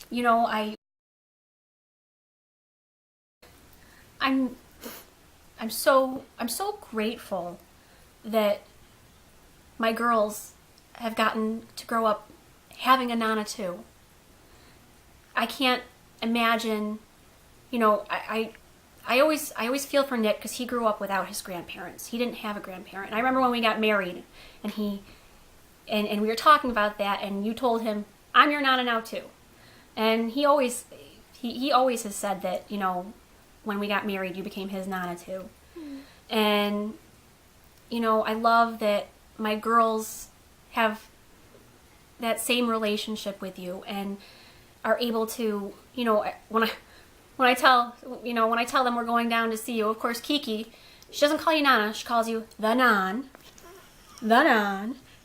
You know, I'm I'm so grateful that my girls have gotten to grow up having a Nana too. I can't imagine, you know, I always feel for Nick because he grew up without his grandparents. He didn't have a grandparent. And I remember when we got married and and we were talking about that and you told him, I'm your Nana now too. And he always has said that, you know, when we got married you became his Nana too. And you know, I love that my girls have that same relationship with you and are able to, you know, when I tell them we're going down to see you, of course Kiki, she doesn't call you Nana, she calls you the Nan,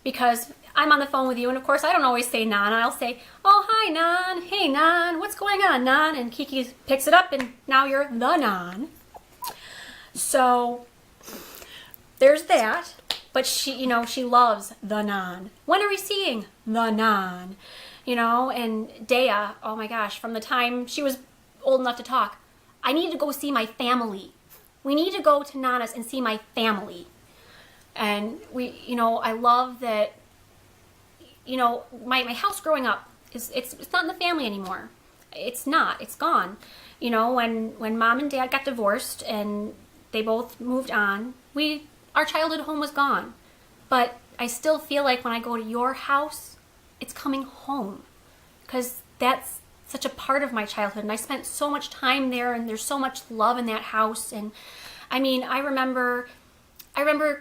because I'm on the phone with you, and of course I don't always say Nana. I'll say, oh hi Nan, hey Nan, what's going on Nan? And Kiki picks it up and now you're the Nan. So there's that. But she, you know, she loves the Nan. When are we seeing the Nan? You know, and Dea, oh my gosh, from the time she was old enough to talk, I need to go see my family. We need to go to Nana's and see my family. And we, you know, I love that, you know, my house growing up it's not in the family anymore. It's not, it's gone. You know, when mom and dad got divorced and they both moved on, our childhood home was gone. But I still feel like when I go to your house, it's coming home. Because that's such a part of my childhood. And I spent so much time there and there's so much love in that house. And I mean, I remember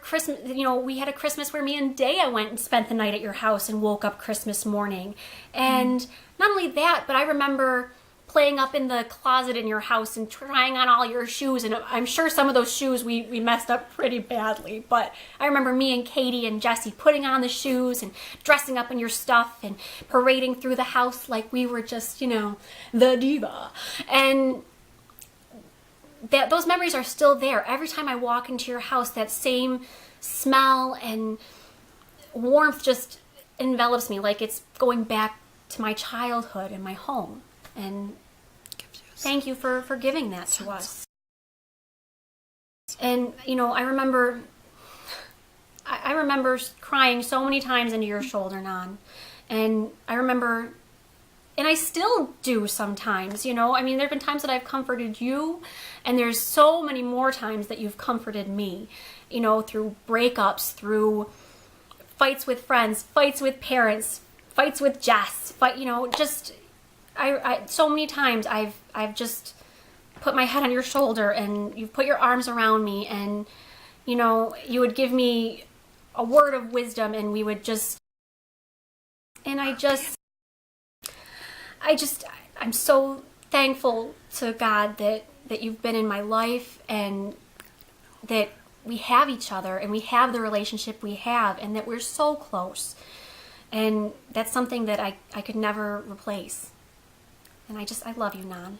Christmas, you know, we had a Christmas where me and Dea went and spent the night at your house and woke up Christmas morning. And not only that, but I remember playing up in the closet in your house and trying on all your shoes, and I'm sure some of those shoes we messed up pretty badly, but I remember me and Katie and Jesse putting on the shoes and dressing up in your stuff and parading through the house like we were just, you know, the diva. And those memories are still there. Every time I walk into your house, that same smell and warmth just envelops me, like it's going back to my childhood and my home. And thank you for giving that to us. And, you know, I remember crying so many times into your shoulder, Nan. And I remember, and I still do sometimes, you know. I mean, there have been times that I've comforted you, and there's so many more times that you've comforted me, you know, through breakups, through fights with friends, fights with parents, fights with Jess, you know, just... I so many times I've just put my head on your shoulder and you've put your arms around me and, you know, you would give me a word of wisdom and we would just, and I'm so thankful to God that you've been in my life and that we have each other and we have the relationship we have and that we're so close. And that's something that I could never replace. And I love you, Nan.